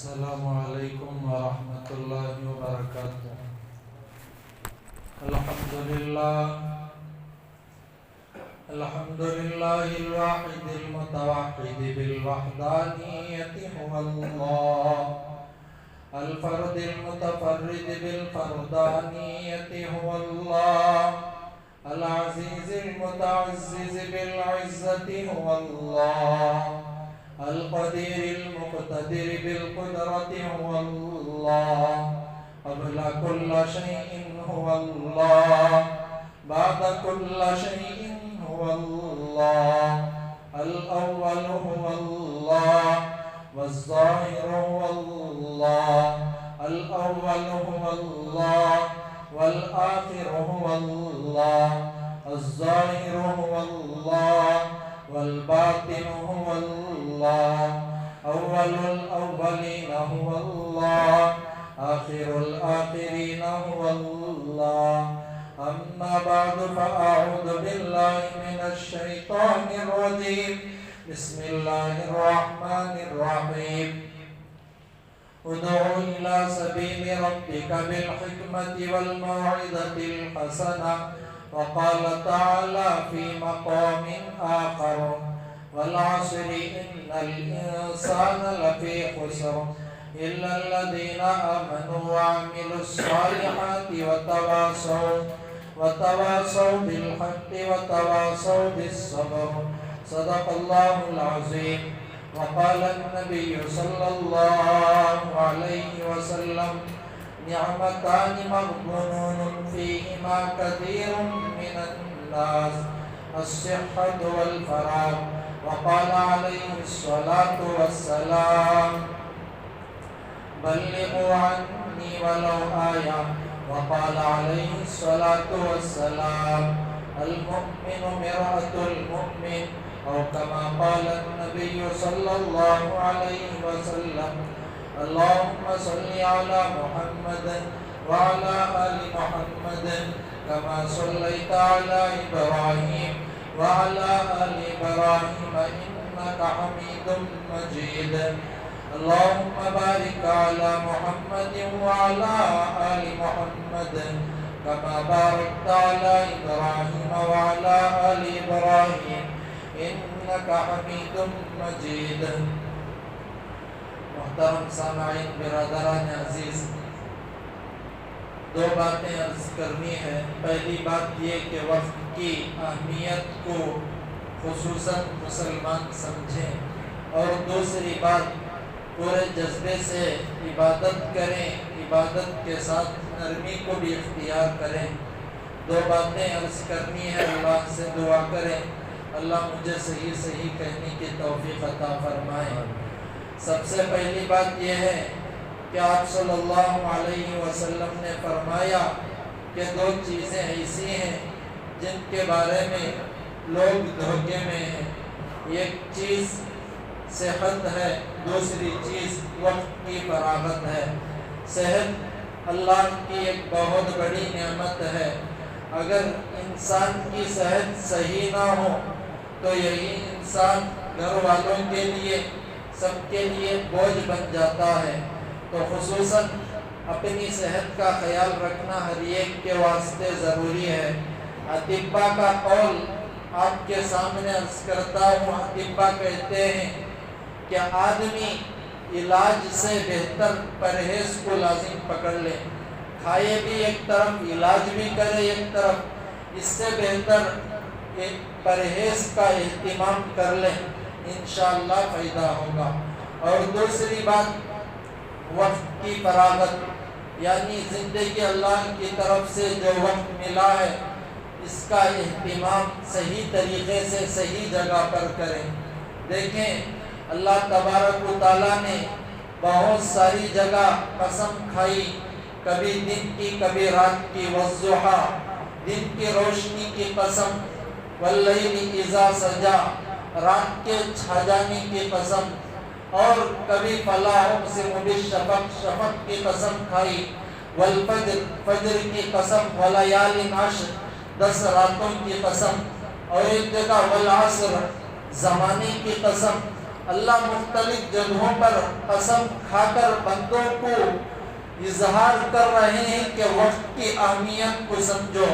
السلام علیکم ورحمۃ اللہ وبرکاتہ۔ الحمدللہ الواحد المتوحد بالوحدانیت هو اللہ، الفرد المتفرد بالفردانیت هو اللہ، العزیز المتعزز بالعزت هو اللہ، القدیر المقتدر بالقدرت هو اللہ، قبل كل شيء هو الله، بعد كل شيء هو الله، الأول هو الله، والظاهر هو الله، الأول هو الله، والآخر هو الله، الظاهر هو الله، والباطن هو الله، أول الأولين هو الله، آخر الآخرين هو الله، أما بعد فأعوذ بالله من الشيطان الرجيم، بسم الله الرحمن الرحيم، ادع إلى سبيل ربك بالحكمة والموعظة الحسنة، وقال تعالى في مقام آخر، والعصر إن الإنسان لفي خسر إلا الذين آمنوا وعملوا الصالحات وتواصوا بالحق وتواصوا بالصبر، صدق الله العظيم۔ وقال النبي صلى الله عليه وسلم: نعمتان مغبون فيهما كثير من الناس، الصحة والفراغ، وقال عليه الصلاة والسلام: بلغوا عني ولو آية، وقال عليه الصلاة والسلام: المؤمن مرآة المؤمن، أو كما قال النبي صلى الله عليه وسلم۔ اللهم صل على محمد وعلى آل محمد كما صليت على إبراهيم وعلى آل إبراهيم إنك حميد مجيد، اللهم بارك على محمد وعلى آل محمد كما باركت على إبراهيم وعلى آل إبراهيم إنك حميد مجيد۔ محترم سامعین، برادران عزیز، دو باتیں عرض کرنی ہے۔ پہلی بات یہ کہ وقت کی اہمیت کو خصوصاً مسلمان سمجھیں، اور دوسری بات پورے جذبے سے عبادت کریں، عبادت کے ساتھ نرمی کو بھی اختیار کریں۔ دو باتیں عرض کرنی ہے، اللہ سے دعا کریں اللہ مجھے صحیح صحیح کہنے کی توفیق عطا فرمائے۔ سب سے پہلی بات یہ ہے کہ آپ صلی اللہ علیہ وسلم نے فرمایا کہ دو چیزیں ایسی ہیں جن کے بارے میں لوگ دھوکے میں ہیں۔ ایک چیز صحت ہے، دوسری چیز وقت کی فراغت ہے۔ صحت اللہ کی ایک بہت بڑی نعمت ہے، اگر انسان کی صحت صحیح نہ ہو تو یہی انسان گھر والوں کے لیے، سب کے لیے بوجھ بن جاتا ہے۔ تو خصوصاً اپنی صحت کا خیال رکھنا ہر ایک کے واسطے ضروری ہے۔ اطباء کا قول آپ کے سامنے عرض کرتا ہوں۔ اطباء کہتے ہیں کہ آدمی علاج سے بہتر پرہیز کو لازم پکڑ لے، کھائے بھی ایک طرف، علاج بھی کرے ایک طرف، اس سے بہتر پرہیز کا اہتمام کر لیں، انشاءاللہ فائدہ ہوگا۔ اور دوسری بات وقت کی فراغت، یعنی زندگی اللہ کی طرف سے جو وقت ملا ہے اس کا اہتمام صحیح طریقے سے صحیح جگہ پر کریں۔ دیکھیں اللہ تبارک و تعالیٰ نے بہت ساری جگہ قسم کھائی، کبھی دن کی کبھی رات کی، والضحیٰ، دن کی روشنی کی قسم، واللیل اذا سجا، رات کے چھا جانے کی قسم، اور کبھی فلا اقسم بالشفق، شفق کی قسم کھائی، والفجر، فجر کی قسم، ولیال عشر، 10 راتوں کی قسم، اور ایک جگہ والعصر، زمانے کی قسم، اللہ مختلف جگہوں پر قسم کھا کر بندوں کو اظہار کر رہے ہیں کہ وقت کی اہمیت کو سمجھو۔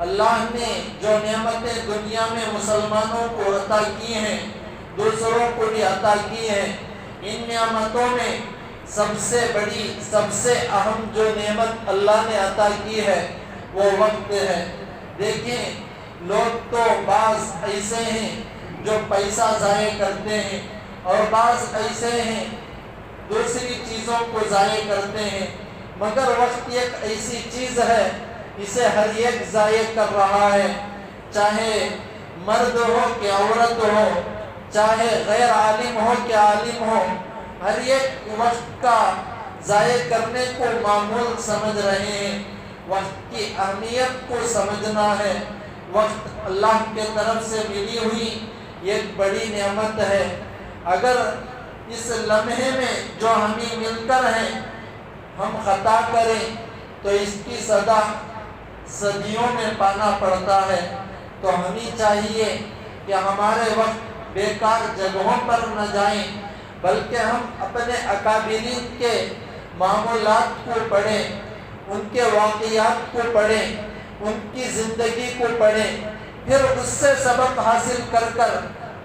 اللہ نے جو نعمتیں دنیا میں مسلمانوں کو عطا کی ہیں دوسروں کو بھی عطا کی ہیں، ان نعمتوں میں سب سے بڑی سب سے اہم جو نعمت اللہ نے عطا کی ہے وہ وقت ہے۔ دیکھیں لوگ تو بعض ایسے ہیں جو پیسہ ضائع کرتے ہیں اور بعض ایسے ہیں دوسری چیزوں کو ضائع کرتے ہیں، مگر وقت ایک ایسی چیز ہے اسے ہر ایک ضائع کر رہا ہے، چاہے مرد ہو کہ عورت ہو، چاہے غیر عالم ہو کہ عالم ہو، ہر ایک وقت کا ضائع کرنے کو معمول سمجھ رہے ہیں۔ وقت کی اہمیت کو سمجھنا ہے۔ وقت اللہ کے طرف سے ملی ہوئی ایک بڑی نعمت ہے۔ اگر اس لمحے میں جو ہمیں مل کر ہے ہم خطا کریں تو اس کی سزا صدیوں میں پانا پڑتا ہے، تو ہمیں چاہیے کہ ہمارے وقت بیکار جگہوں پر نہ جائیں، بلکہ ہم اپنے اکابرین کے معمولات کو پڑھیں، ان کے واقعات کو پڑھیں، ان کی زندگی کو پڑھیں، پھر اس سے سبق حاصل کر کر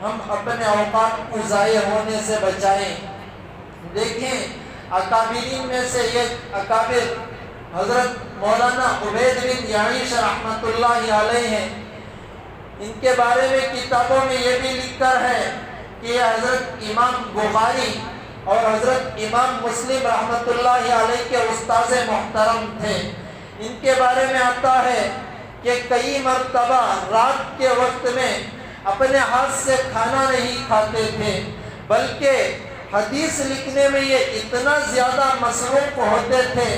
ہم اپنے اوقات کو ضائع ہونے سے بچائیں۔ دیکھیں اکابرین میں سے ایک اکابر حضرت مولانا عبید بن یعیش رحمۃ اللہ علیہ ہیں۔ ان کے بارے میں کتابوں میں یہ بھی لکھ کر ہے کہ یہ حضرت امام بخاری اور حضرت امام مسلم رحمۃ اللہ علیہ کے استاذ محترم تھے۔ ان کے بارے میں آتا ہے کہ کئی مرتبہ رات کے وقت میں اپنے ہاتھ سے کھانا نہیں کھاتے تھے، بلکہ حدیث لکھنے میں یہ اتنا زیادہ مصروف ہوتے تھے،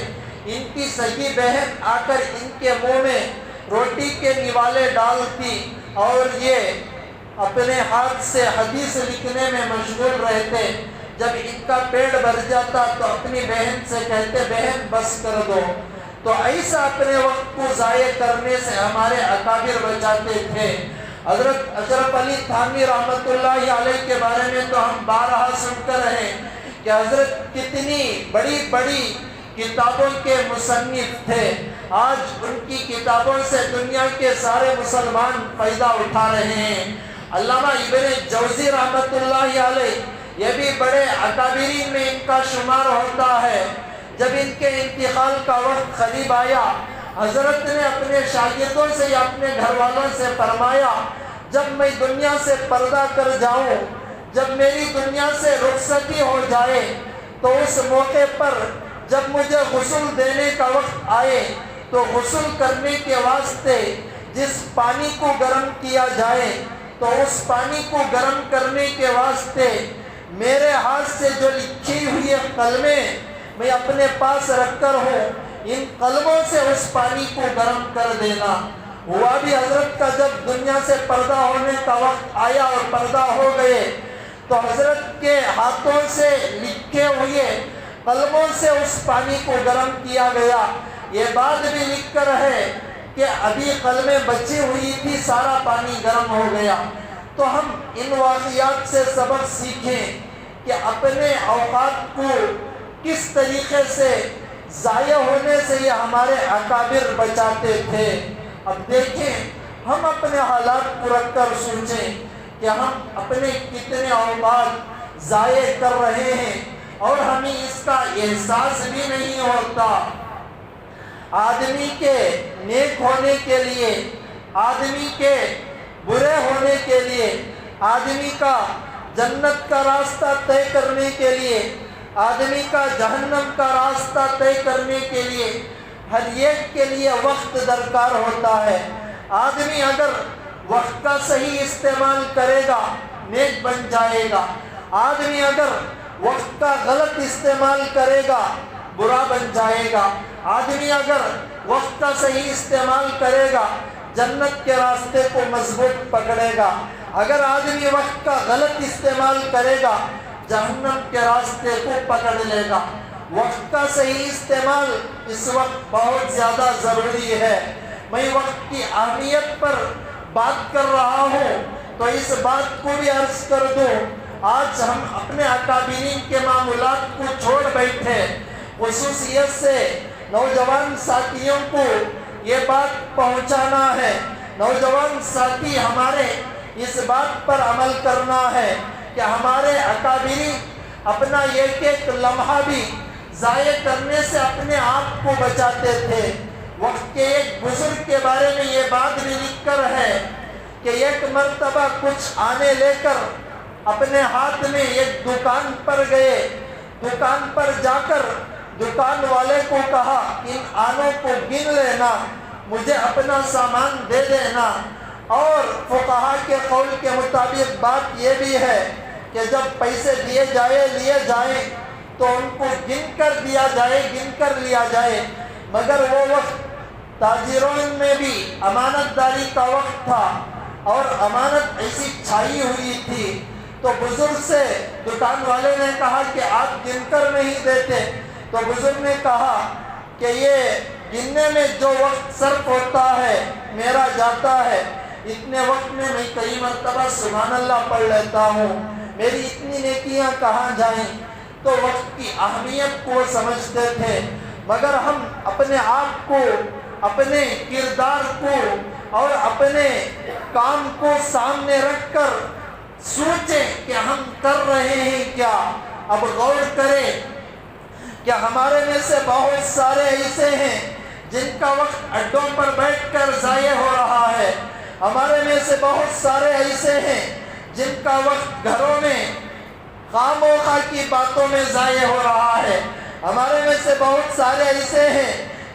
ان کی سگی بہن آ کر ان کے منہ میں روٹی کے نوالے ڈالتی اور یہ اپنے ہاتھ سے حدیث لکھنے میں مشغول رہتے۔ جب ان کا پیٹ بھر جاتا تو اپنی بہن سے کہتے بہن بس کر دو۔ تو ایسا اپنے وقت کو ضائع کرنے سے ہمارے اکابر بچاتے تھے۔ حضرت اشرف علی تھانوی رحمۃ اللہ علیہ کے بارے میں تو ہم بارہا سن کر ہیں کہ حضرت کتنی بڑی بڑی کتابوں کے مصنف تھے۔ آج ان کی کتابوں سے دنیا کے سارے مسلمان فائدہ اٹھا رہے ہیں۔ علامہ ابن جوزی رحمۃ اللہ علیہ یہ بھی بڑے اکابرین میں ان کا شمار ہوتا ہے۔ جب ان کے انتقال کا وقت قریب آیا، حضرت نے اپنے شاگردوں سے یا اپنے گھر والوں سے فرمایا جب میں دنیا سے پردہ کر جاؤں، جب میری دنیا سے رخصتی ہو جائے تو اس موقع پر جب مجھے غسل دینے کا وقت آئے تو غسل کرنے کے واسطے جس پانی کو گرم کیا جائے تو اس پانی کو گرم کرنے کے واسطے میرے ہاتھ سے جو لکھی ہوئی قلمیں میں اپنے پاس رکھ کر ہوں، ان قلموں سے اس پانی کو گرم کر دینا۔ ہوا بھی حضرت کا جب دنیا سے پردہ ہونے کا وقت آیا اور پردہ ہو گئے تو حضرت کے ہاتھوں سے لکھے ہوئے قلموں سے اس پانی کو گرم کیا گیا۔ یہ بات بھی لکھ کر ہے کہ ابھی قلمیں بچی ہوئی تھی، سارا پانی گرم ہو گیا۔ تو ہم ان واقعات سے سبق سیکھیں کہ اپنے اوقات کو کس طریقے سے ضائع ہونے سے یہ ہمارے اکابر بچاتے تھے۔ اب دیکھیں ہم اپنے حالات کو رکھ کر سوچیں کہ ہم اپنے کتنے اوقات ضائع کر رہے ہیں اور ہمیں اس کا احساس بھی نہیں ہوتا۔ آدمی کے نیک ہونے کے لیے، آدمی کے برے ہونے کے لیے، آدمی کا جنت کا راستہ طے کرنے کے لیے، آدمی کا جہنم کا راستہ طے کرنے کے لیے ہر ایک کے لیے وقت درکار ہوتا ہے۔ آدمی اگر وقت کا صحیح استعمال کرے گا نیک بن جائے گا، آدمی اگر وقت کا غلط استعمال کرے گا برا بن جائے گا، آدمی اگر وقت کا صحیح استعمال کرے گا جنت کے راستے کو مضبوط پکڑے گا، اگر آدمی وقت کا غلط استعمال کرے گا جہنم کے راستے کو پکڑ لے گا۔ وقت کا صحیح استعمال اس وقت بہت زیادہ ضروری ہے۔ میں وقت کی اہمیت پر بات کر رہا ہوں تو اس بات کو بھی عرض کر دوں، آج ہم اپنے اکابرین کے معمولات کو چھوڑ بیٹھے، خصوصیت سے نوجوان ساتھیوں کو یہ بات پہنچانا ہے، نوجوان ساتھی ہمارے اس بات پر عمل کرنا ہے کہ ہمارے اکابرین اپنا ایک ایک لمحہ بھی ضائع کرنے سے اپنے آپ کو بچاتے تھے۔ وقت کے ایک بزرگ کے بارے میں یہ بات بھی لکھ کر ہے کہ ایک مرتبہ کچھ آنے لے کر اپنے ہاتھ میں ایک دکان پر گئے، دکان پر جا کر دکان والے کو کہا ان آنوں کو گن لینا، مجھے اپنا سامان دے دینا۔ اور فقہا کے قول کے مطابق بات یہ بھی ہے کہ جب پیسے لیے جائیں تو ان کو گن کر دیا جائے، گن کر لیا جائے۔ مگر وہ وقت تاجروں میں بھی امانت داری کا وقت تھا اور امانت ایسی چھائی ہوئی تھی، تو بزرگ سے دکان والے نے کہا کہ آپ گن کر نہیں دیتے، تو بزرگ نے کہا کہ یہ گننے میں جو وقت صرف ہوتا ہے میرا جاتا ہے، اتنے وقت میں میں کئی مرتبہ سبحان اللہ پڑھ لیتا ہوں، میری اتنی نیکیاں کہاں جائیں۔ تو وقت کی اہمیت کو سمجھتے تھے، مگر ہم اپنے آپ کو، اپنے کردار کو اور اپنے کام کو سامنے رکھ کر سوچیں کہ ہم کر رہے ہیں کیا۔ اب غور کریں کہ ہمارے میں سے بہت سارے ایسے ہیں جن کا وقت اڈوں پر بیٹھ کر ضائع ہو رہا ہے، ہمارے میں سے بہت سارے ایسے ہیں جن کا وقت گھروں میں خام و خواہ کی باتوں میں ضائع ہو رہا ہے، ہمارے میں سے بہت سارے ایسے ہیں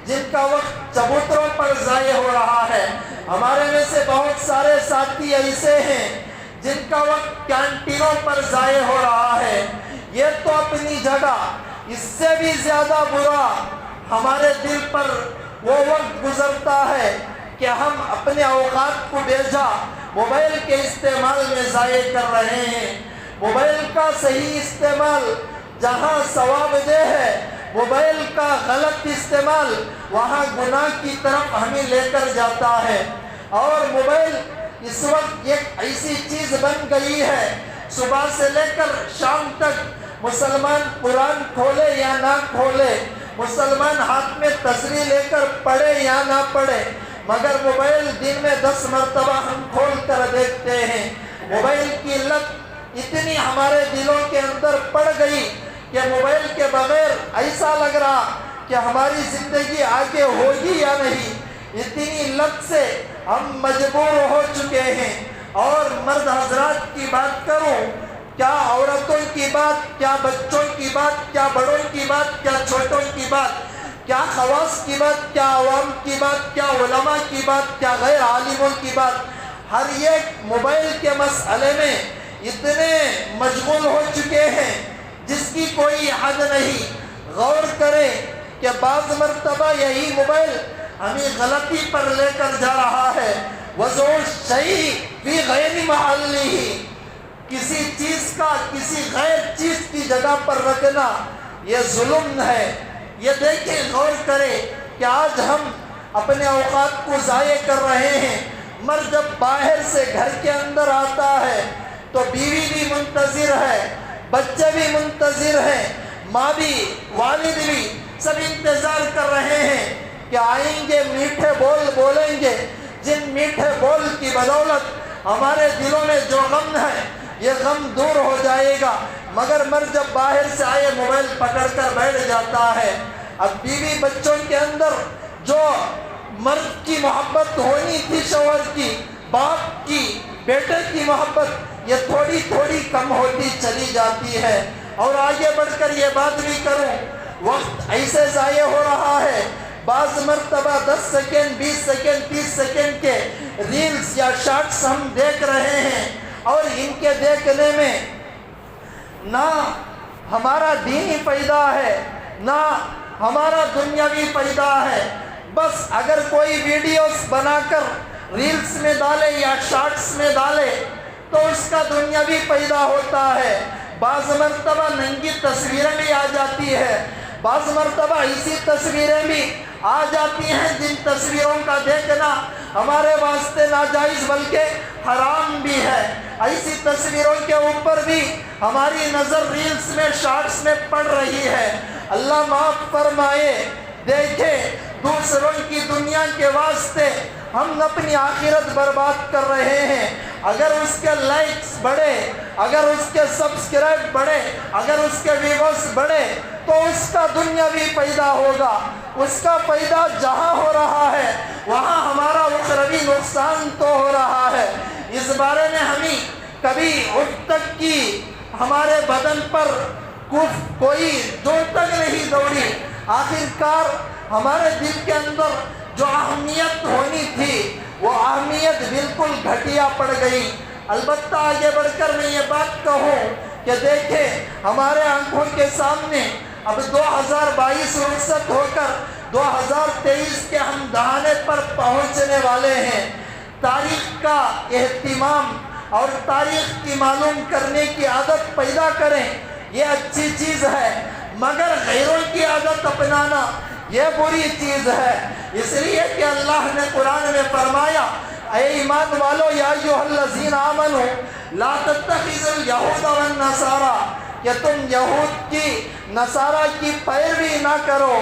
جن کا وقت چبوتروں پر ضائع ہو رہا ہے، ہمارے میں سے بہت سارے ساتھی ایسے ہیں جن کا وقت کینٹینوں پر ضائع ہو رہا ہے۔ یہ تو اپنی جگہ، اس سے بھی زیادہ برا ہمارے دل پر وہ وقت گزرتا ہے کہ ہم اپنے اوقات کو بیجا موبائل کے استعمال میں ضائع کر رہے ہیں۔ موبائل کا صحیح استعمال جہاں ثواب دہ ہے، موبائل کا غلط استعمال وہاں گناہ کی طرف ہمیں لے کر جاتا ہے۔ اور موبائل اس وقت ایک ایسی چیز بن گئی ہے، صبح سے لے کر شام تک مسلمان قرآن کھولے یا نہ کھولے، مسلمان ہاتھ میں تصریح لے کر پڑھے یا نہ پڑھے، مگر موبائل دن میں 10 مرتبہ ہم کھول کر دیکھتے ہیں۔ موبائل کی لت اتنی ہمارے دلوں کے اندر پڑ گئی کہ موبائل کے بغیر ایسا لگ رہا کہ ہماری زندگی آگے ہوگی یا نہیں، اتنی لت سے ہم مجبور ہو چکے ہیں۔ اور مرد حضرات کی بات کروں، کیا عورتوں کی بات، کیا بچوں کی بات، کیا بڑوں کی بات، کیا چھوٹوں کی بات، کیا خواص کی بات، کیا عوام کی بات، کیا علماء کی بات، کیا غیر عالموں کی بات، ہر ایک موبائل کے مسئلے میں اتنے مشغول ہو چکے ہیں جس کی کوئی حد نہیں۔ غور کریں کہ بعض مرتبہ یہی موبائل ہمیں غلطی پر لے کر جا رہا ہے۔ وضع الشیء فی غیر محلہ، کسی چیز کا کسی غیر چیز کی جگہ پر رکھنا یہ ظلم ہے۔ یہ دیکھیں، غور کریں کہ آج ہم اپنے اوقات کو ضائع کر رہے ہیں۔ مرد جب باہر سے گھر کے اندر آتا ہے تو بیوی بھی منتظر ہے، بچے بھی منتظر ہیں، ماں بھی، والد بھی، سب انتظار کر رہے ہیں کہ آئیں گے، میٹھے بول بولیں گے، جن میٹھے بول کی بدولت ہمارے دلوں میں جو غم ہے یہ غم دور ہو جائے گا۔ مگر مرد جب باہر سے آئے موبائل پکڑ کر بیٹھ جاتا ہے۔ اب بیوی بچوں کے اندر جو مرد کی محبت ہونی تھی، شوہر کی، باپ کی، بیٹے کی محبت، یہ تھوڑی تھوڑی کم ہوتی چلی جاتی ہے۔ اور آگے بڑھ کر یہ بات بھی کروں، وقت ایسے ضائع ہو رہا ہے، بعض مرتبہ 10 سیکنڈ، 20 سیکنڈ، 30 سیکنڈ کے ریلز یا شارٹس ہم دیکھ رہے ہیں، اور ان کے دیکھنے میں نہ ہمارا دینی فائدہ ہے نہ ہمارا دنیاوی فائدہ ہے۔ بس اگر کوئی ویڈیوز بنا کر ریلز میں ڈالے یا شارٹس میں ڈالے تو اس کا دنیاوی فائدہ ہوتا ہے۔ بعض مرتبہ ننگی تصویریں بھی آ جاتی ہے، بعض مرتبہ ایسی تصویریں بھی آ جاتی ہیں جن تصویروں کا دیکھنا ہمارے واسطے ناجائز بلکہ حرام بھی ہے۔ ایسی تصویروں کے اوپر بھی ہماری نظر ریلز میں شارٹس میں پڑ رہی ہے۔ اللہ معاف فرمائے۔ دیکھیں دوسروں کی دنیا کے واسطے ہم اپنی آخرت برباد کر رہے ہیں۔ اگر اس کے لائکس بڑھے، اگر اس کے سبسکرائب بڑھے، اگر اس کے ویوز بڑھے تو اس کا دنیاوی پیدا ہوگا، اس کا پیدا جہاں ہو رہا ہے وہاں ہمارا اخروی نقصان تو ہو رہا ہے۔ اس بارے میں ہمیں کبھی اٹھ تک کی ہمارے بدن پر کوئی دور تک نہیں دوڑی۔ آخرکار ہمارے دل کے اندر جو اہمیت ہونی تھی وہ اہمیت بالکل گھٹیا پڑ گئی۔ البتہ آگے بڑھ کر میں یہ بات کہوں کہ دیکھیں ہمارے آنکھوں کے سامنے اب 2022 رخصت ہو کر 2023 کے ہم دہانے پر پہنچنے والے ہیں۔ تاریخ کا اہتمام اور تاریخ کی معلوم کرنے کی عادت پیدا کریں، یہ اچھی چیز ہے، مگر غیروں کی عادت اپنانا یہ بری چیز ہے۔ اس لیے کہ اللہ نے قرآن میں فرمایا اے ایمان والو یا ایھا الذین آمنوا لا تتخذوا الیہود والنصارى، کہ تم یہود کی نصارہ کی پیروی نہ کرو۔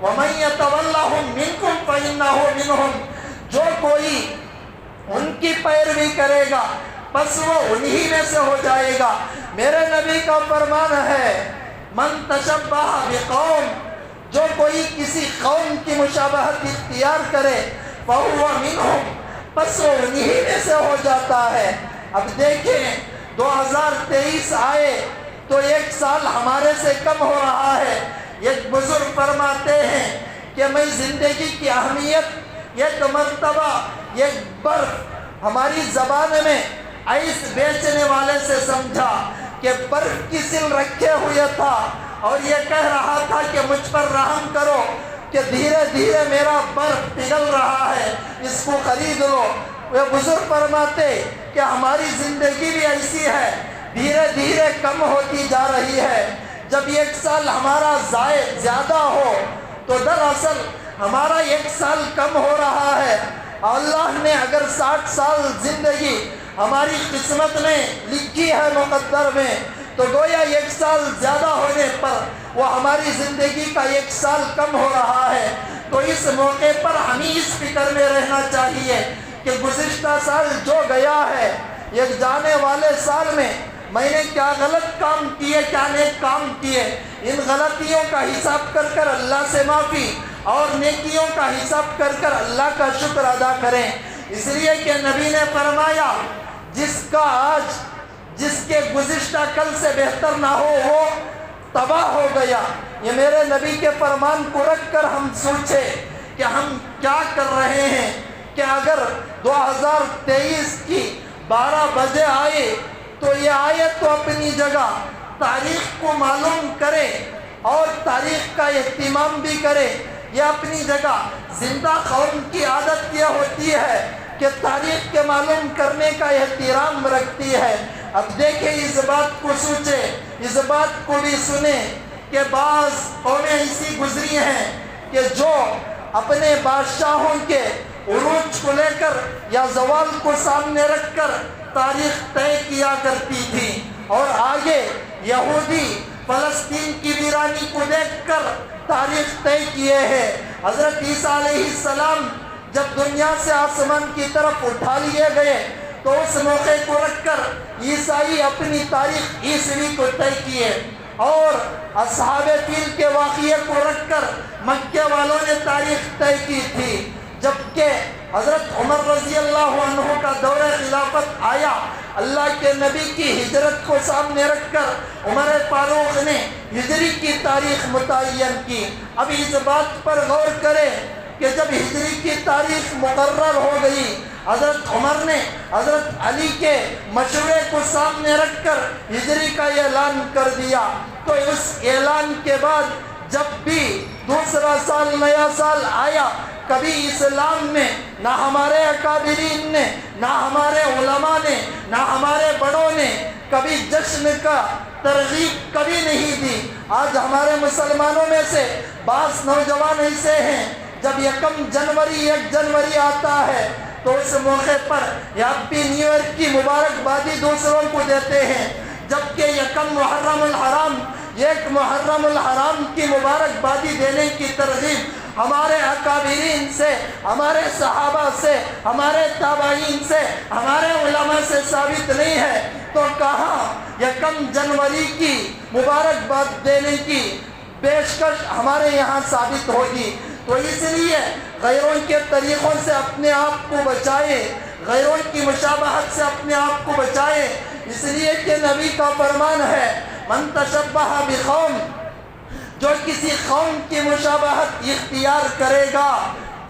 ومن یتولھم منکم فانہ منہم، جو کوئی ان کی پیروی کرے گا بس وہ انہی میں سے ہو جائے گا۔ میرے نبی کا فرمان ہے من تشبہ بقوم، جو کوئی کسی قوم کی مشابہت اختیار کرے فہو منہم، بس وہ انہی میں سے ہو جاتا ہے۔ اب دیکھیں 2023 آئے تو ایک سال ہمارے سے کم ہو رہا ہے۔ ایک بزرگ فرماتے ہیں کہ میں زندگی کی اہمیت ایک مرتبہ ایک برف ہماری زبان میں آئس بیچنے والے سے سمجھا کہ برف کی سل رکھے ہوئے تھا اور یہ کہہ رہا تھا کہ مجھ پر رحم کرو کہ دھیرے دھیرے میرا برف پگھل رہا ہے، اس کو خرید لو۔ وہ بزرگ فرماتے کہ ہماری زندگی بھی ایسی ہے، دھیرے دھیرے کم ہوتی جا رہی ہے۔ جب ایک سال ہمارا زیادہ ہو تو دراصل ہمارا ایک سال کم ہو رہا ہے۔ اللہ نے اگر 60 سال زندگی ہماری قسمت میں لکھی ہے مقدر میں، تو گویا ایک سال زیادہ ہونے پر وہ ہماری زندگی کا ایک سال کم ہو رہا ہے۔ تو اس موقع پر ہمیں اس فکر میں رہنا چاہیے کہ گزشتہ سال جو گیا ہے، ایک جانے والے سال میں نے کیا غلط کام کیے، کیا نیک کام کیے، ان غلطیوں کا حساب کر کر اللہ سے معافی اور نیکیوں کا حساب کر کر اللہ کا شکر ادا کریں۔ اس لیے کہ نبی نے فرمایا جس کا آج جس کے گزشتہ کل سے بہتر نہ ہو وہ تباہ ہو گیا۔ یہ میرے نبی کے فرمان کو رکھ کر ہم سوچیں کہ ہم کیا کر رہے ہیں، کہ اگر 2023 کی 12 بجے آئے تو یہ آئے تو اپنی جگہ تاریخ کو معلوم کرے اور تاریخ کا اہتمام بھی کرے۔ یہ اپنی جگہ زندہ قوم کی عادت یہ ہوتی ہے کہ تاریخ کے معلوم کرنے کا احترام رکھتی ہے۔ اب دیکھیں اس بات کو سوچیں، اس بات کو بھی سنیں کہ بعض قومیں ایسی گزری ہیں کہ جو اپنے بادشاہوں کے عروج کو لے کر یا زوال کو سامنے رکھ کر تاریخ طے کیا کرتی تھی، اور آگے یہودی فلسطین کی ویرانی کو دیکھ کر تاریخ طے کیے ہیں۔ حضرت عیسیٰ علیہ السلام جب دنیا سے آسمان کی طرف اٹھا لیے گئے تو اس موقع کو رکھ کر عیسائی اپنی تاریخ عیسوی کو طے کیے، اور اصحاب فیل کے واقعے کو رکھ کر مکہ والوں نے تاریخ طے کی تھی۔ جبکہ حضرت عمر رضی اللہ عنہ کا دور خلافت آیا، اللہ کے نبی کی ہجرت کو سامنے رکھ کر عمر فاروق نے ہجری کی تاریخ متعین کی۔ اب اس بات پر غور کریں کہ جب ہجری کی تاریخ مقرر ہو گئی، حضرت عمر نے حضرت علی کے مشورے کو سامنے رکھ کر ہجری کا اعلان کر دیا۔ تو اس اعلان کے بعد جب بھی دوسرا سال نیا سال آیا، کبھی اسلام میں نہ ہمارے اکابرین نے، نہ ہمارے علماء نے، نہ ہمارے بڑوں نے کبھی جشن کا ترغیب کبھی نہیں دی۔ آج ہمارے مسلمانوں میں سے بعض نوجوان ایسے ہیں جب 1 جنوری آتا ہے تو تو اس موقع پر ہیپی نیو ایئر کی مبارکبادی دوسروں کو دیتے ہیں، جبکہ یکم محرم الحرام، ایک محرم الحرام کی مبارکبادی دینے کی ترغیب ہمارے اکابرین سے، ہمارے صحابہ سے، ہمارے تابعین سے، ہمارے علماء سے ثابت نہیں ہے، تو کہاں یکم جنوری کی مبارکباد دینے کی پیشکش ہمارے یہاں ثابت ہوگی؟ تو اس لیے غیروں کے طریقوں سے اپنے آپ کو بچائے، غیروں کی مشابہت سے اپنے آپ کو بچائے، اس لیے کہ نبی کا فرمان ہے من تشبہ بقوم، جو کسی قوم کی مشابہت اختیار کرے گا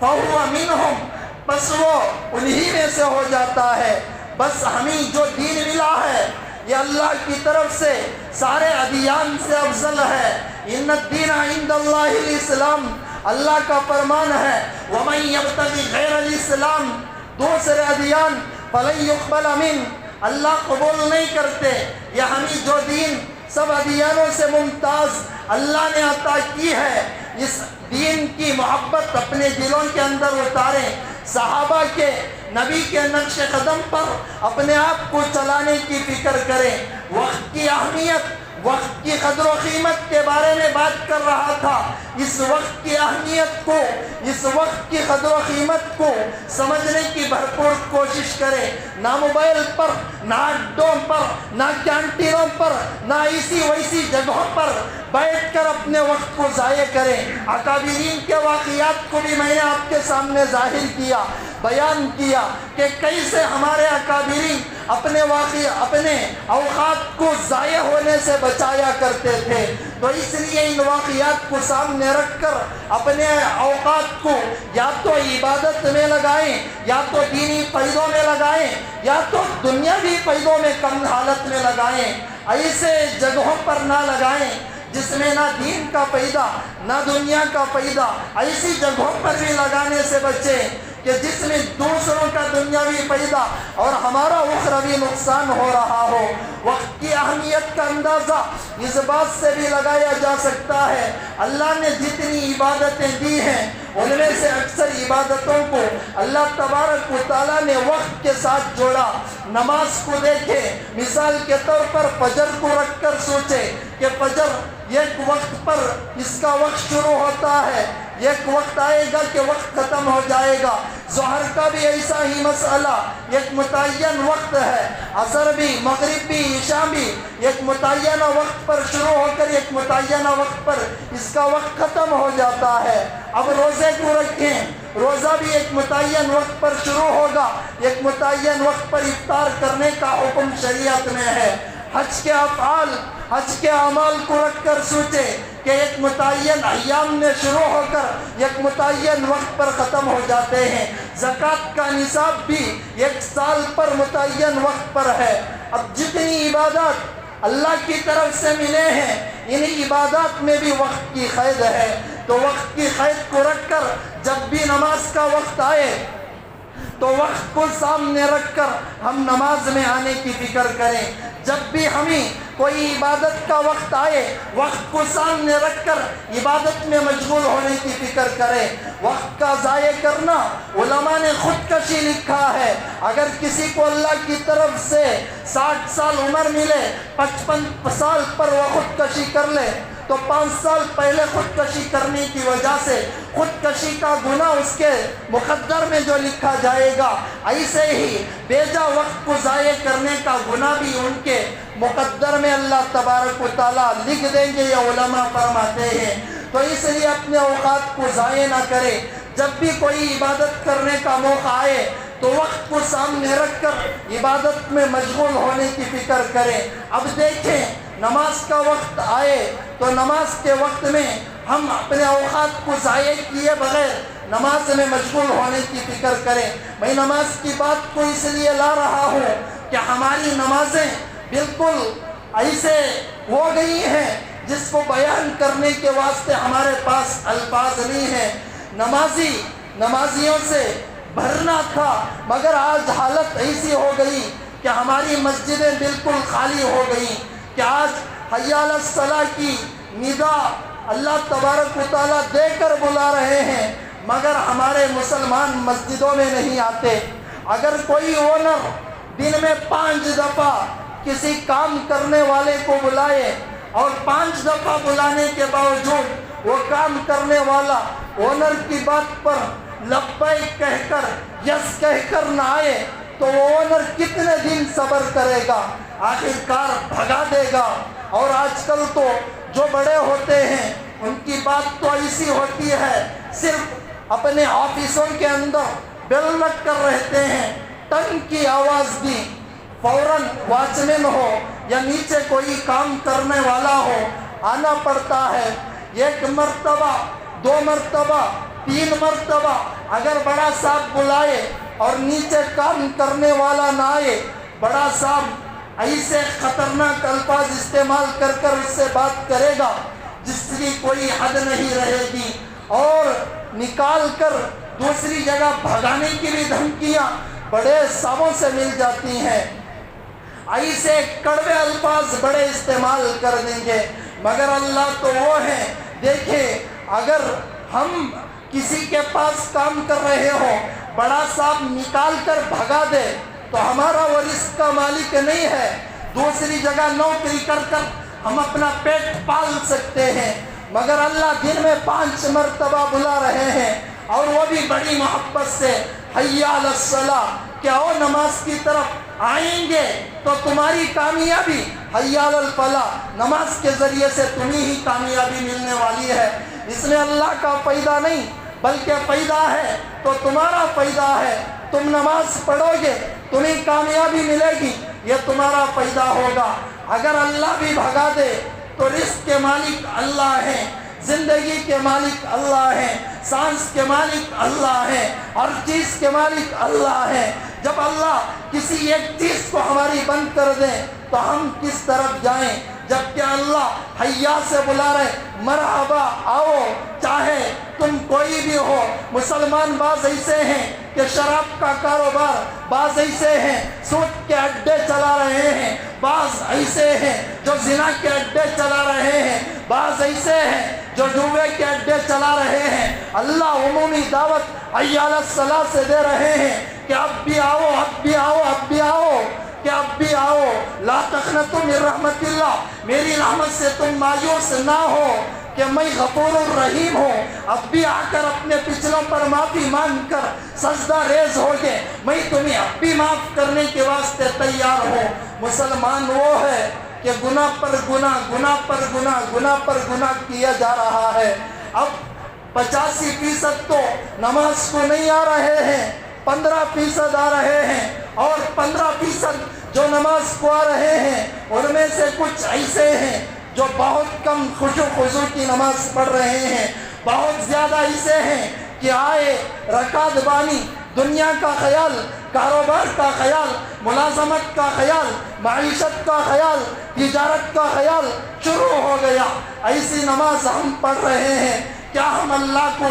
فہو منہم، بس وہ انہی میں سے ہو جاتا ہے۔ بس ہمیں جو دین ملا ہے یہ اللہ کی طرف سے سارے ادیان سے افضل ہے۔ ان الدین عند اللہ الاسلام، اللہ کا فرمان ہے وَمَن يَبْتَغِ غَيْرَ الْإِسْلَامِ، دوسرے ادیان فَلَن يُقْبَلَ مِنْ، اللہ قبول نہیں کرتے۔ یہ ہمیں جو دین سب ادیانوں سے ممتاز اللہ نے عطا کی ہے، اس دین کی محبت اپنے دلوں کے اندر اتاریں، صحابہ کے نبی کے نقش قدم پر اپنے آپ کو چلانے کی فکر کریں۔ وقت کی اہمیت، وقت کی قدر و قیمت کے بارے میں بات کر رہا تھا۔ اس وقت کی اہمیت کو، اس وقت کی قدر و قیمت کو سمجھنے کی بھرپور کوشش کریں۔ نہ موبائل پر، نہ اڈوں پر، نہ کینٹینوں پر، نہ ایسی ویسی جگہوں پر بیٹھ کر اپنے وقت کو ضائع کریں۔ اکابرین کے واقعات کو بھی میں نے آپ کے سامنے ظاہر کیا، بیان کیا کہ کیسے ہمارے اکابرین اپنے اوقات کو ضائع ہونے سے بچایا کرتے تھے۔ تو اس لیے ان واقعات کو سامنے رکھ کر اپنے اوقات کو یا تو عبادت میں لگائیں، یا تو دینی فائدوں میں لگائیں، یا تو دنیاوی فائدوں میں کم حالت میں لگائیں۔ ایسے جگہوں پر نہ لگائیں جس میں نہ دین کا فائدہ نہ دنیا کا فائدہ، ایسی جگہوں پر بھی لگانے سے بچیں کہ جس میں دوسروں کا دنیاوی فائدہ اور ہمارا اخروی نقصان ہو رہا ہو۔ وقت کی اہمیت کا اندازہ اس بات سے بھی لگایا جا سکتا ہے، اللہ نے جتنی عبادتیں دی ہیں ان میں سے اکثر عبادتوں کو اللہ تبارک و تعالیٰ نے وقت کے ساتھ جوڑا۔ نماز کو دیکھیں، مثال کے طور پر فجر کو رکھ کر سوچیں کہ فجر ایک وقت پر اس کا وقت شروع ہوتا ہے، ایک وقت آئے گا کہ وقت ختم ہو جائے گا۔ ظہر کا بھی ایسا ہی مسئلہ، ایک متعین وقت ہے۔ عصر بھی، مغرب بھی، عشاء بھی ایک متعینہ وقت پر شروع ہو کر ایک متعینہ وقت پر اس کا وقت ختم ہو جاتا ہے۔ اب روزے کو رکھیں، روزہ بھی ایک متعین وقت پر شروع ہوگا، ایک متعین وقت پر افطار کرنے کا حکم شریعت میں ہے۔ حج کے افعال، حج کے اعمال کو رکھ کر سوچیں کہ ایک متعین ایام میں شروع ہو کر ایک متعین وقت پر ختم ہو جاتے ہیں۔ زکوٰۃ کا نصاب بھی ایک سال پر متعین وقت پر ہے۔ اب جتنی عبادات اللہ کی طرف سے ملے ہیں ان عبادات میں بھی وقت کی قید ہے، تو وقت کی قید کو رکھ کر جب بھی نماز کا وقت آئے تو وقت کو سامنے رکھ کر ہم نماز میں آنے کی فکر کریں۔ جب بھی ہمیں کوئی عبادت کا وقت آئے وقت کو سامنے رکھ کر عبادت میں مشغول ہونے کی فکر کریں۔ وقت کا ضائع کرنا علماء نے خودکشی لکھا ہے۔ اگر کسی کو اللہ کی طرف سے 60 سال عمر ملے، 55 سال پر وہ خودکشی کر لے تو 5 سال پہلے خودکشی کرنے کی وجہ سے خودکشی کا گناہ اس کے مقدر میں جو لکھا جائے گا، ایسے ہی بیجا وقت کو ضائع کرنے کا گناہ بھی ان کے مقدر میں اللہ تبارک و تعالیٰ لکھ دیں گے، یہ علماء فرماتے ہیں۔ تو اس لیے اپنے اوقات کو ضائع نہ کریں۔ جب بھی کوئی عبادت کرنے کا موقع آئے تو وقت کو سامنے رکھ کر عبادت میں مشغول ہونے کی فکر کریں۔ اب دیکھیں نماز کا وقت آئے تو نماز کے وقت میں ہم اپنے اوقات کو ضائع کیے بغیر نماز میں مشغول ہونے کی فکر کریں۔ میں نماز کی بات کو اس لیے لا رہا ہوں کہ ہماری نمازیں بالکل ایسے ہو گئی ہیں جس کو بیان کرنے کے واسطے ہمارے پاس الفاظ نہیں ہیں۔ نمازیوں سے بھرنا تھا، مگر آج حالت ایسی ہو گئی کہ ہماری مسجدیں بالکل خالی ہو گئی کہ آج حی علی الصلاۃ کی ندا اللہ تبارک و تعالیٰ دے کر بلا رہے ہیں، مگر ہمارے مسلمان مسجدوں میں نہیں آتے۔ اگر کوئی اونر دن میں 5 دفعہ کسی کام کرنے والے کو بلائے اور 5 دفعہ بلانے کے باوجود وہ کام کرنے والا اونر کی بات پر لبیک کہہ کر یس کہہ کر نہ آئے تو وہ اونر کتنے دن صبر کرے گا؟ آخرکار بھگا دے گا۔ اور آج کل تو جو بڑے ہوتے ہیں ان کی بات تو ایسی ہوتی ہے، صرف اپنے آفیسوں کے اندر بیل رکھ کر رہتے ہیں، ٹنگ کی آواز دی فوراً واچ مین ہو یا نیچے کوئی کام کرنے والا ہو آنا پڑتا ہے۔ 1 مرتبہ 2 مرتبہ 3 مرتبہ اگر بڑا صاحب بلائے اور نیچے کام کرنے والا نہ آئے، بڑا صاحب ایسے خطرناک الفاظ استعمال کر کر اس سے بات کرے گا جس کی کوئی حد نہیں رہے گی، اور نکال کر دوسری جگہ بھگانے کی بھی دھمکیاں بڑے صاحبوں سے مل جاتی ہیں۔ ایسے کڑوے الفاظ بڑے استعمال کر دیں گے، مگر اللہ تو وہ ہے، دیکھیں اگر ہم کسی کے پاس کام کر رہے ہو، بڑا صاحب نکال کر بھگا دے تو ہمارا وہ رزق کا مالک نہیں ہے، دوسری جگہ نوکری کر کر ہم اپنا پیٹ پال سکتے ہیں، مگر اللہ دن میں 5 مرتبہ بلا رہے ہیں اور وہ بھی بڑی محبت سے، حی علی الصلاۃ، کہ آؤ نماز کی طرف آئیں گے تو تمہاری کامیابی، حی علی الفلاح، نماز کے ذریعے سے تمہیں ہی کامیابی ملنے والی ہے۔ اس میں اللہ کا فائدہ نہیں بلکہ فائدہ ہے تو تمہارا فائدہ ہے، تم نماز پڑھو گے تمہیں کامیابی ملے گی، یہ تمہارا فائدہ ہوگا۔ اگر اللہ بھی بھگا دے تو رزق کے مالک اللہ ہیں، زندگی کے مالک اللہ ہیں، سانس کے مالک اللہ ہیں، ہر چیز کے مالک اللہ ہیں۔ جب اللہ کسی ایک چیز کو ہماری بند کر دے تو ہم کس طرف جائیں، جبکہ اللہ حیا سے بلا رہے، مرحبا آؤ، چاہے تم کوئی بھی ہو۔ مسلمان بعض ایسے ہیں کہ شراب کا کاروبار، بعض ایسے ہیں سود کے اڈے چلا رہے ہیں، بعض ایسے ہیں جو زنا کے اڈے چلا رہے ہیں، بعض ایسے ہیں جو جوے کے اڈے چلا رہے ہیں۔ اللہ عمومی دعوت حی علی الصلاۃ سے دے رہے ہیں کہ اب بھی آؤ، اب بھی آؤ، اب بھی آؤ، کہ اب بھی آؤ، لا تقنطوا من رحمت اللہ، میری رحمت سے تم مایوس نہ ہو کہ میں غفور الرحیم ہوں۔ اب بھی آ کر اپنے پچھلوں پر معافی مانگ کر سجدہ ریز ہو گے، میں تمہیں اب بھی معاف کرنے کے واسطے تیار ہوں۔ مسلمان وہ ہے کہ گناہ پر گناہ، گناہ پر گناہ، گناہ پر گناہ کیا جا رہا ہے۔ اب 85% تو نماز کو نہیں آ رہے ہیں، 15% آ رہے ہیں، اور 15% جو نماز کو آ رہے ہیں ان میں سے کچھ ایسے ہیں جو بہت کم خشوع خضوع کی نماز پڑھ رہے ہیں، بہت زیادہ ایسے ہیں کہ آئے رکعت بانی، دنیا کا خیال، کاروبار کا خیال، ملازمت کا خیال، معیشت کا خیال، تجارت کا خیال شروع ہو گیا۔ ایسی نماز ہم پڑھ رہے ہیں، کیا ہم اللہ کو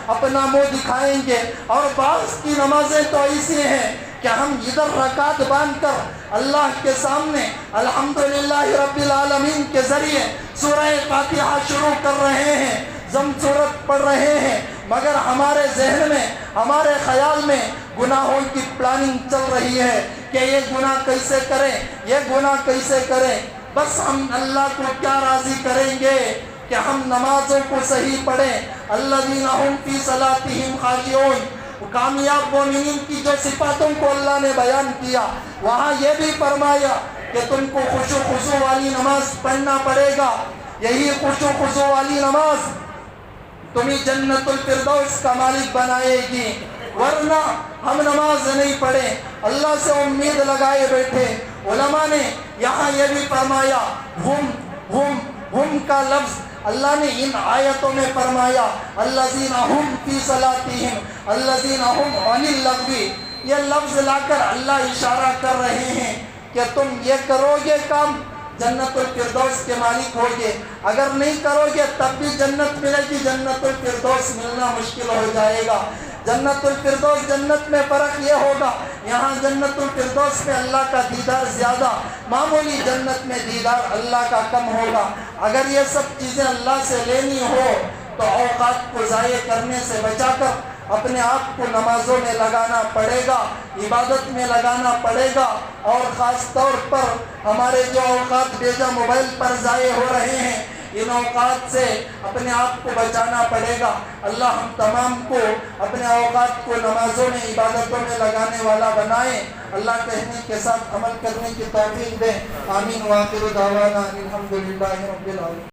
اپنا منہ دکھائیں گے؟ اور بعض کی نمازیں تو ایسی ہیں کہ ہم ادھر رکعت باندھ کر اللہ کے سامنے الحمدللہ رب العالمین کے ذریعے سورہ فاتحہ شروع کر رہے ہیں، ضم سورت پڑھ رہے ہیں، مگر ہمارے ذہن میں، ہمارے خیال میں گناہوں کی پلاننگ چل رہی ہے کہ یہ گناہ کیسے کریں، یہ گناہ کیسے کریں۔ بس ہم اللہ کو کیا راضی کریں گے کہ ہم نمازوں کو صحیح پڑھیں۔ الذین هم فی صلاتہم خاشعون، کامیاب مومنین کی جو صفاتوں کو اللہ نے بیان کیا، وہاں یہ بھی فرمایا کہ تم کو خشوع خضوع والی نماز پڑھنا پڑے گا، یہی خشوع خضوع والی نماز تمہیں جنت الفردوس کا مالک بنائے گی، ورنہ ہم نماز نہیں پڑھیں، اللہ سے امید لگائے بیٹھے۔ علماء نے یہاں یہ بھی فرمایا، ہم کا لفظ اللہ نے ان آیتوں میں فرمایا، الذین هم فی صلاتہم الذین هم عن اللغو، یہ لفظ لا کر اللہ اشارہ کر رہے ہیں کہ تم یہ کرو گے کام جنت الفردوس کے مالک ہوگے، اگر نہیں کرو گے تب بھی جنت ملے گی، جنت الفردوس ملنا مشکل ہو جائے گا۔ جنت الفردوس، جنت میں فرق یہ ہوگا، یہاں جنت الفردوس میں اللہ کا دیدار زیادہ، معمولی جنت میں دیدار اللہ کا کم ہوگا۔ اگر یہ سب چیزیں اللہ سے لینی ہو تو اوقات کو ضائع کرنے سے بچا کر اپنے آپ کو نمازوں میں لگانا پڑے گا، عبادت میں لگانا پڑے گا، اور خاص طور پر ہمارے جو اوقات بیجا موبائل پر ضائع ہو رہے ہیں ان اوقات سے اپنے آپ کو بچانا پڑے گا۔ اللہ ہم تمام کو اپنے اوقات کو نمازوں میں عبادتوں میں لگانے والا بنائے، اللہ کہنے کے ساتھ عمل کرنے کی توفیق دے۔ آمین۔ وآخر دعوانا الحمدللہ رب العالمین۔